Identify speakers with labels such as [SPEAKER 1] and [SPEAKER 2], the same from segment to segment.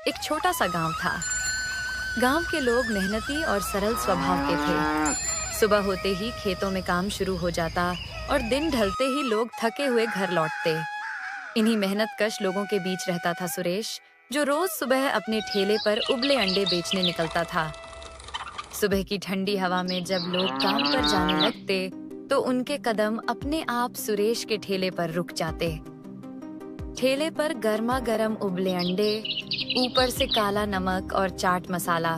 [SPEAKER 1] एक छोटा सा गांव था। गांव के लोग मेहनती और सरल स्वभाव के थे। सुबह होते ही खेतों में काम शुरू हो जाता और दिन ढलते ही लोग थके हुए घर लौटते। इन्हीं मेहनतकश लोगों के बीच रहता था सुरेश, जो रोज सुबह अपने ठेले पर उबले अंडे बेचने निकलता था। सुबह की ठंडी हवा में जब लोग काम पर जाने लगते तो उनके कदम अपने आप सुरेश के ठेले पर रुक जाते। ठेले पर गर्मा गर्म उबले अंडे, ऊपर से काला नमक और चाट मसाला।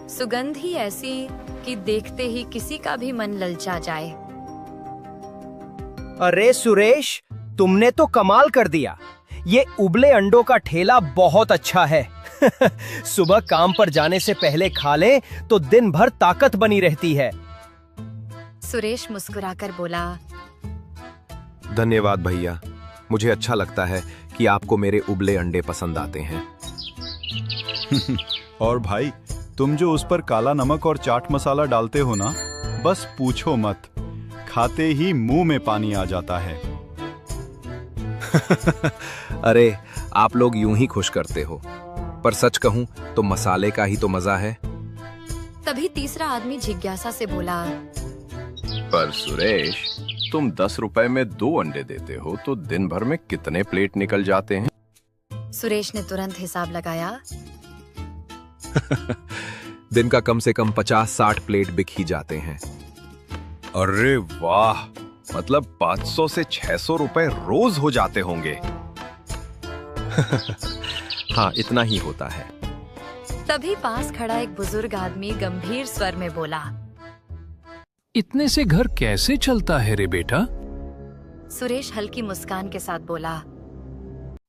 [SPEAKER 1] सुगंध ही ऐसी कि देखते ही किसी का भी मन ललचा जाए।
[SPEAKER 2] अरे सुरेश, तुमने तो कमाल कर दिया। ये उबले अंडों का ठेला बहुत अच्छा है। सुबह काम पर जाने से पहले खा ले तो दिन भर ताकत बनी रहती है।
[SPEAKER 1] सुरेश मुस्कुराकर बोला,
[SPEAKER 3] धन्यवाद भैया, मुझे अच्छा लगता है कि आपको मेरे उबले अंडे पसंद आते हैं।
[SPEAKER 4] और भाई, तुम जो उस पर काला नमक और चाट मसाला डालते हो ना, बस पूछो मत, खाते ही मुंह में पानी आ जाता है।
[SPEAKER 3] अरे, आप लोग यूं ही खुश करते हो, पर सच कहूं तो मसाले का ही तो मजा है।
[SPEAKER 1] तभी तीसरा आदमी जिज्ञासा से बोला,
[SPEAKER 5] पर सुरेश, तुम 10 रुपए में 2 अंडे देते हो तो दिन भर में कितने प्लेट निकल जाते हैं?
[SPEAKER 1] सुरेश ने तुरंत हिसाब लगाया।
[SPEAKER 3] दिन का कम से कम 50-60 प्लेट बिक ही जाते हैं।
[SPEAKER 5] अरे वाह, मतलब 500 से 600 रुपए रोज हो जाते होंगे।
[SPEAKER 3] हाँ, इतना ही होता है।
[SPEAKER 1] तभी पास खड़ा एक बुजुर्ग आदमी गंभीर स्वर में बोला,
[SPEAKER 6] इतने से घर कैसे चलता है रे बेटा?
[SPEAKER 1] सुरेश हल्की मुस्कान के साथ बोला,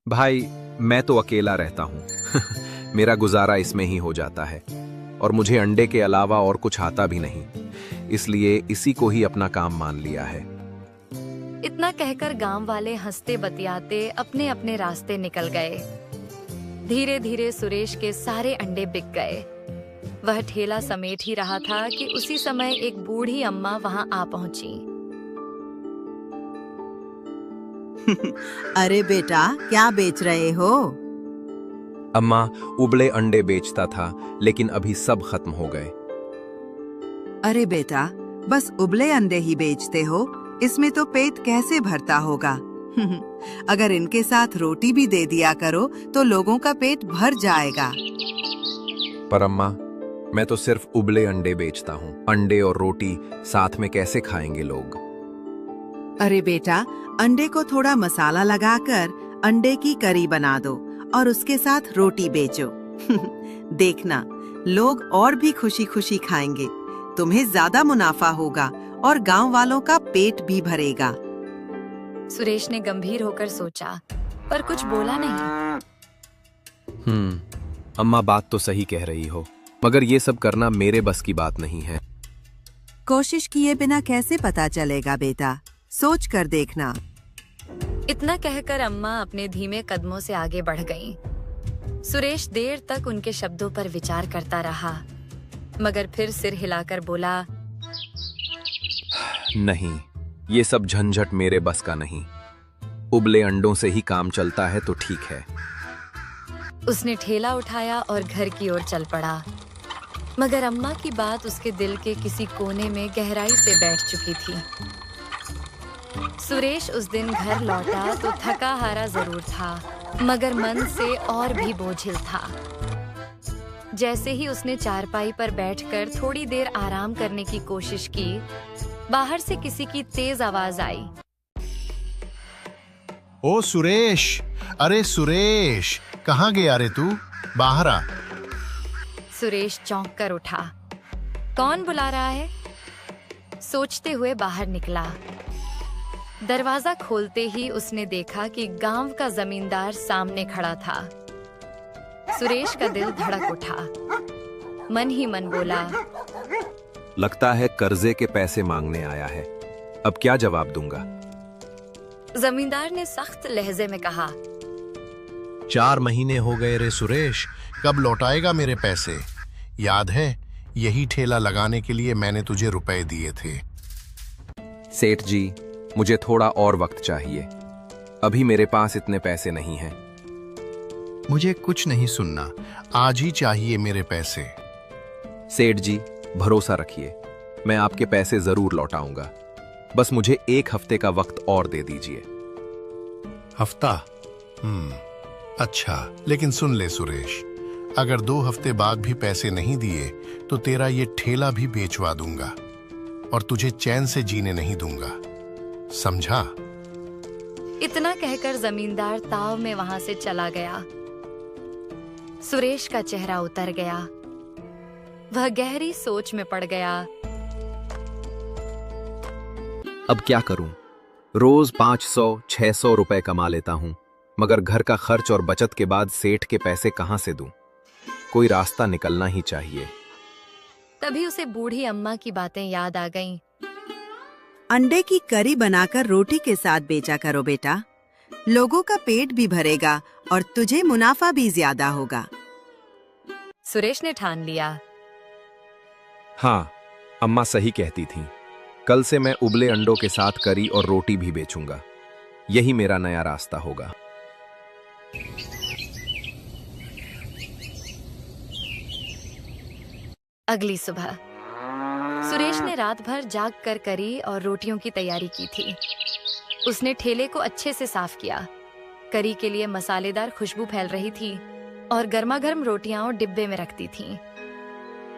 [SPEAKER 3] भाई, मैं तो अकेला रहता हूँ। मेरा गुजारा इसमें ही हो जाता है और मुझे अंडे के अलावा और कुछ आता भी नहीं, इसलिए इसी को ही अपना काम मान लिया है।
[SPEAKER 1] इतना कहकर गांव वाले हंसते बतियाते अपने अपने रास्ते निकल गए। धीरे धीरे सुरेश के सारे अंडे बिक गए। वह ठेला समेट ही रहा था कि उसी समय एक बूढ़ी अम्मा वहां आ पहुंची।
[SPEAKER 7] अरे बेटा, क्या बेच रहे हो?
[SPEAKER 3] अम्मा, उबले अंडे बेचता था, लेकिन अभी सब खत्म हो गए।
[SPEAKER 7] अरे बेटा, बस उबले अंडे ही बेचते हो? इसमें तो पेट कैसे भरता होगा? अगर इनके साथ रोटी भी दे दिया करो तो लोगों का पेट भर जाएगा।
[SPEAKER 3] पर अम्मा, मैं तो सिर्फ उबले अंडे बेचता हूँ। अंडे और रोटी साथ में कैसे खाएंगे लोग?
[SPEAKER 7] अरे बेटा, अंडे को थोड़ा मसाला लगाकर अंडे की करी बना दो और उसके साथ रोटी बेचो। देखना, लोग और भी खुशी खुशी खाएंगे। तुम्हें ज्यादा मुनाफा होगा और गांव वालों का पेट भी भरेगा।
[SPEAKER 1] सुरेश ने गंभीर होकर सोचा, पर कुछ बोला नहीं।
[SPEAKER 3] अम्मा बात तो सही कह रही हो, मगर ये सब करना मेरे बस की बात नहीं है।
[SPEAKER 7] कोशिश किए बिना कैसे पता चलेगा बेटा, सोच कर देखना।
[SPEAKER 1] इतना कहकर अम्मा अपने धीमे कदमों से आगे बढ़ गईं। सुरेश देर तक उनके शब्दों पर विचार करता रहा, मगर फिर सिर हिलाकर बोला,
[SPEAKER 3] नहीं, ये सब झंझट मेरे बस का नहीं। उबले अंडों से ही काम चलता है तो ठीक है।
[SPEAKER 1] उसने ठेला उठाया और घर की ओर चल पड़ा, मगर अम्मा की बात उसके दिल के किसी कोने में गहराई से बैठ चुकी थी। सुरेश उस दिन घर लौटा तो थका हारा जरूर था, मगर मन से और भी बोझिल था। जैसे ही उसने चारपाई पर बैठकर थोड़ी देर आराम करने की कोशिश की, बाहर से किसी की तेज आवाज आई।
[SPEAKER 8] ओ सुरेश, अरे सुरेश, कहाँ गया रे तू? बाहर आ।
[SPEAKER 1] सुरेश चौंक कर उठा। कौन बुला रहा है? सोचते हुए बाहर निकला। दरवाजा खोलते ही उसने देखा कि गांव का जमींदार सामने खड़ा था। सुरेश का दिल धड़क उठा। मन ही मन बोला,
[SPEAKER 3] लगता है कर्जे के पैसे मांगने आया है। अब क्या जवाब दूंगा?
[SPEAKER 1] जमींदार ने सख्त लहजे में कहा,
[SPEAKER 8] 4 महीने हो गए रे सुरेश, कब लौटाएगा मेरे पैसे? याद है, यही ठेला लगाने के लिए मैंने तुझे रुपए दिए थे।
[SPEAKER 3] सेठ जी, मुझे थोड़ा और वक्त चाहिए। अभी मेरे पास इतने पैसे नहीं हैं।
[SPEAKER 8] मुझे कुछ नहीं सुनना, आज ही चाहिए मेरे पैसे।
[SPEAKER 3] सेठ जी, भरोसा रखिए, मैं आपके पैसे जरूर लौटाऊंगा। बस मुझे 1 हफ्ते का वक्त और दे दीजिए।
[SPEAKER 8] हफ्ता? अच्छा, लेकिन सुन ले सुरेश, अगर 2 हफ्ते बाद भी पैसे नहीं दिए तो तेरा ये ठेला भी बेचवा दूंगा और तुझे चैन से जीने नहीं दूंगा, समझा?
[SPEAKER 1] इतना कहकर जमींदार ताव में वहां से चला गया। सुरेश का चेहरा उतर गया। वह गहरी सोच में पड़ गया।
[SPEAKER 3] अब क्या करूं? रोज 500-600 रुपए कमा लेता हूं, मगर घर का खर्च और बचत के बाद सेठ के पैसे कहां से दूं? कोई रास्ता निकलना ही चाहिए।
[SPEAKER 1] तभी उसे बूढ़ी अम्मा की बातें याद आ गईं।
[SPEAKER 7] अंडे की करी बनाकर रोटी के साथ बेचा करो बेटा, लोगों का पेट भी भरेगा और तुझे मुनाफा भी ज्यादा होगा।
[SPEAKER 1] सुरेश ने ठान लिया।
[SPEAKER 3] हाँ, अम्मा सही कहती थीं। कल से मैं उबले अंडों के साथ करी और रोटी भी बेचूंगा। यही मेरा नया रास्ता होगा।
[SPEAKER 1] अगली सुबह सुरेश ने रात भर जाग कर करी और रोटियों की तैयारी की थी। उसने ठेले को अच्छे से साफ किया। करी के लिए मसालेदार खुशबू फैल रही थी और गर्मागर्म रोटियां और डिब्बे में रखती थीं।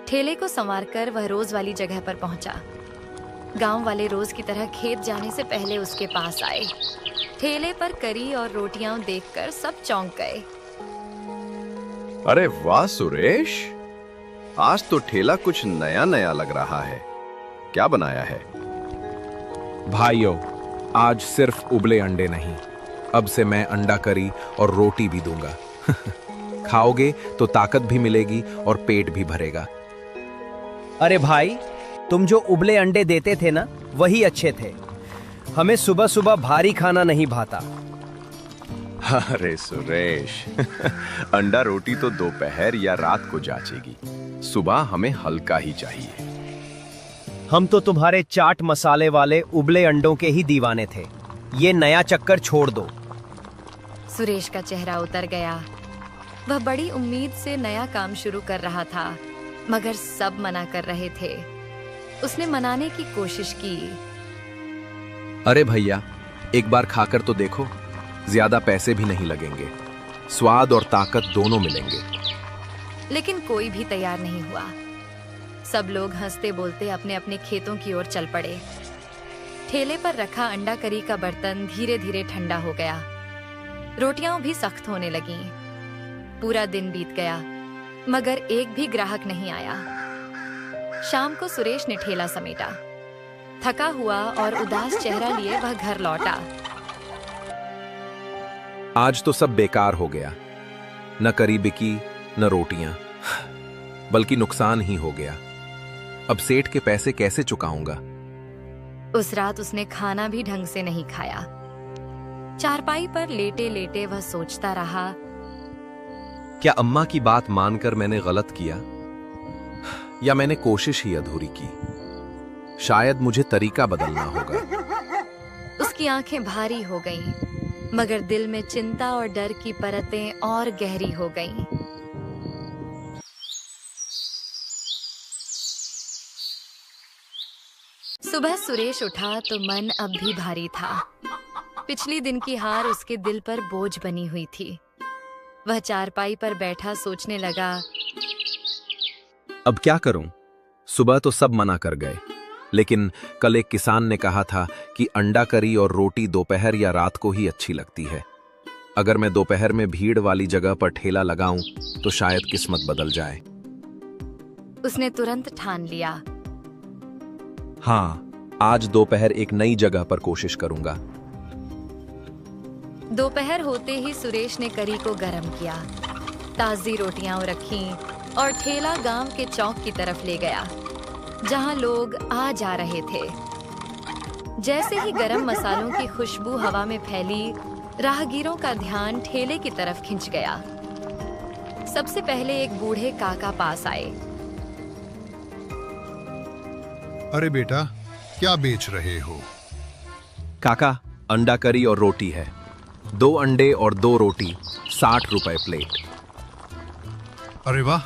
[SPEAKER 1] ठेले को संवारकर वह रोज वाली जगह पर पहुंचा। गांव वाले रोज की तरह खेत जाने से पहले उसके पास आए। ठेले पर करी और रोटियां देखकर सब चौंक गए।
[SPEAKER 5] अरे वाह सुरेश, आज तो ठेला कुछ नया नया लग रहा है। क्या बनाया है?
[SPEAKER 3] भाइयों, आज सिर्फ उबले अंडे नहीं, अब से मैं अंडा करी और रोटी भी दूंगा। खाओगे तो ताकत भी मिलेगी और पेट भी भरेगा।
[SPEAKER 2] अरे भाई, तुम जो उबले अंडे देते थे ना, वही अच्छे थे। हमें सुबह सुबह भारी खाना नहीं भाता।
[SPEAKER 5] अरे सुरेश, अंडा रोटी तो दोपहर या रात को जाचेगी, सुबह हमें हल्का ही चाहिए।
[SPEAKER 2] हम तो तुम्हारे चाट मसाले वाले उबले अंडों के ही दीवाने थे। ये नया चक्कर छोड़ दो।
[SPEAKER 1] सुरेश का चेहरा उतर गया। वह बड़ी उम्मीद से नया काम शुरू कर रहा था, मगर सब मना कर रहे थे। उसने मनाने की कोशिश की।
[SPEAKER 3] अरे भैया, एक बार खाकर तो देखो, ज्यादा पैसे भी नहीं लगेंगे, स्वाद और ताकत दोनों मिलेंगे।
[SPEAKER 1] लेकिन कोई भी तैयार नहीं हुआ। सब लोग हंसते बोलते अपने अपने खेतों की ओर चल पड़े। ठेले पर रखा अंडा करी का बर्तन धीरे धीरे ठंडा हो गया। रोटियां भी सख्त होने लगीं। पूरा दिन बीत गया, मगर एक भी ग्राहक नहीं आया। शाम को सुरेश ने ठेला समेटा। थका हुआ और उदास चेहरा लिए वह घर लौटा।
[SPEAKER 3] आज तो सब बेकार हो गया। न करी बिकी, न रोटियां, बल्कि नुकसान ही हो गया। अब सेठ के पैसे कैसे चुकाऊंगा?
[SPEAKER 1] उस रात उसने खाना भी ढंग से नहीं खाया। चारपाई पर लेटे लेटे वह सोचता रहा,
[SPEAKER 3] क्या अम्मा की बात मानकर मैंने गलत किया, या मैंने कोशिश ही अधूरी की? शायद मुझे तरीका बदलना होगा।
[SPEAKER 1] उसकी आंखें भारी हो गईं, मगर दिल में चिंता और डर की परतें और गहरी हो गईं। सुबह सुरेश उठा तो मन अब भी भारी था। पिछली दिन की हार उसके दिल पर बोझ बनी हुई थी। वह चारपाई पर बैठा सोचने लगा,
[SPEAKER 3] अब क्या करूं? सुबह तो सब मना कर गए, लेकिन कल एक किसान ने कहा था कि अंडा करी और रोटी दोपहर या रात को ही अच्छी लगती है। अगर मैं दोपहर में भीड़ वाली जगह पर ठेला लगाऊं तो शायद किस्मत बदल जाए।
[SPEAKER 1] उसने तुरंत ठान लिया।
[SPEAKER 3] हाँ, आज दोपहर एक नई जगह पर कोशिश करूंगा।
[SPEAKER 1] दोपहर होते ही सुरेश ने करी को गर्म किया, ताजी रोटियां रखी और ठेला गांव के चौक की तरफ ले गया, जहां लोग आ जा रहे थे। जैसे ही गरम मसालों की खुशबू हवा में फैली, राहगीरों का ध्यान ठेले की तरफ खिंच गया। सबसे पहले एक बूढ़े काका पास आए।
[SPEAKER 8] अरे बेटा, क्या बेच रहे हो?
[SPEAKER 3] काका, अंडा करी और रोटी है। 2 अंडे और 2 रोटी, ₹60 प्लेट।
[SPEAKER 8] अरे वाह,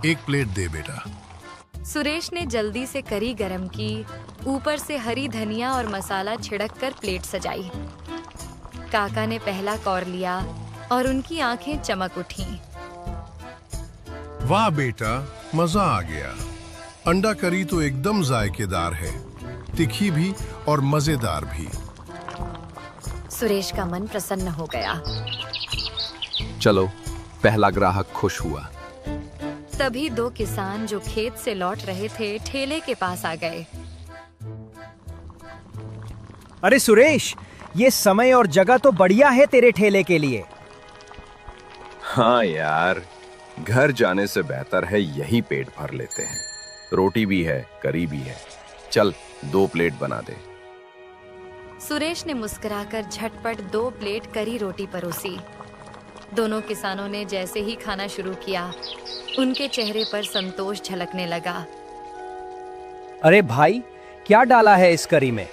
[SPEAKER 8] एक प्लेट दे बेटा।
[SPEAKER 1] सुरेश ने जल्दी से करी गरम की, ऊपर से हरी धनिया और मसाला छिड़क कर प्लेट सजाई। काका ने पहला कौर लिया और उनकी आंखें चमक उठीं।
[SPEAKER 8] वाह बेटा, मजा आ गया। अंडा करी तो एकदम जायकेदार है, तीखी भी और मजेदार भी।
[SPEAKER 1] सुरेश का मन प्रसन्न हो गया।
[SPEAKER 3] चलो, पहला ग्राहक खुश हुआ।
[SPEAKER 1] तभी 2 किसान जो खेत से लौट रहे थे ठेले के पास आ गए।
[SPEAKER 2] अरे सुरेश, ये समय और जगह तो बढ़िया है तेरे ठेले के लिए।
[SPEAKER 5] हाँ यार, घर जाने से बेहतर है यहीं पेट भर लेते हैं। रोटी भी है, करी भी है। चल 2 प्लेट बना दे।
[SPEAKER 1] सुरेश ने मुस्कुराकर झटपट 2 प्लेट करी रोटी परोसी। दोनों किसानों ने जैसे ही खाना शुरू किया, उनके चेहरे पर संतोष झलकने लगा।
[SPEAKER 2] अरे भाई, क्या डाला है इस करी में?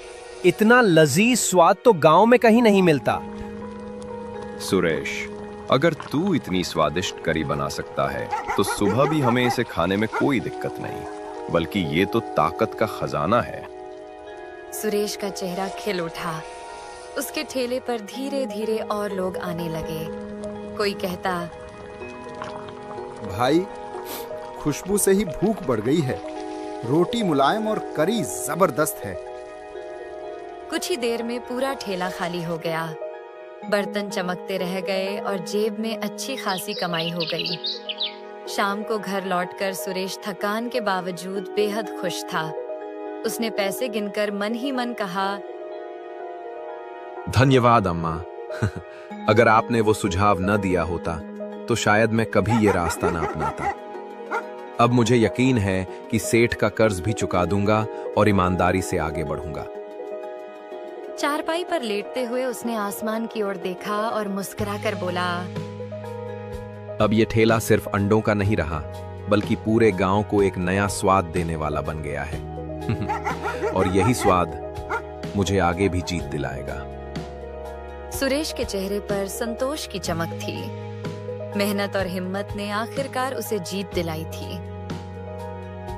[SPEAKER 2] इतना लजीज स्वाद तो गांव में कहीं नहीं मिलता।
[SPEAKER 5] सुरेश, अगर तू इतनी स्वादिष्ट करी बना सकता है तो सुबह भी हमें इसे खाने में कोई दिक्कत नहीं, बल्कि ये तो ताकत का खजाना है।
[SPEAKER 1] सुरेश का चेहरा खिल उठा। उसके ठेले पर धीरे धीरे और लोग आने लगे। कोई कहता,
[SPEAKER 9] भाई, खुशबू से ही भूख बढ़ गई है। रोटी मुलायम और करी जबरदस्त है।
[SPEAKER 1] कुछ ही देर में पूरा ठेला खाली हो गया। बर्तन चमकते रह गए और जेब में अच्छी खासी कमाई हो गई। शाम को घर लौटकर सुरेश थकान के बावजूद बेहद खुश था। उसने पैसे गिनकर मन ही मन कहा,
[SPEAKER 3] धन्यवाद अम्मा। अगर आपने वो सुझाव न दिया होता तो शायद मैं कभी ये रास्ता ना अपनाता। अब मुझे यकीन है कि सेठ का कर्ज भी चुका दूंगा और ईमानदारी से आगे बढ़ूंगा।
[SPEAKER 1] चारपाई पर लेटते हुए उसने आसमान की ओर देखा और मुस्कुराकर बोला,
[SPEAKER 3] अब ये ठेला सिर्फ अंडों का नहीं रहा, बल्कि पूरे गांव को एक नया स्वाद देने वाला बन गया है। और यही स्वाद मुझे आगे भी जीत दिलाएगा।
[SPEAKER 1] सुरेश के चेहरे पर संतोष की चमक थी। मेहनत और हिम्मत ने आखिरकार उसे जीत दिलाई थी।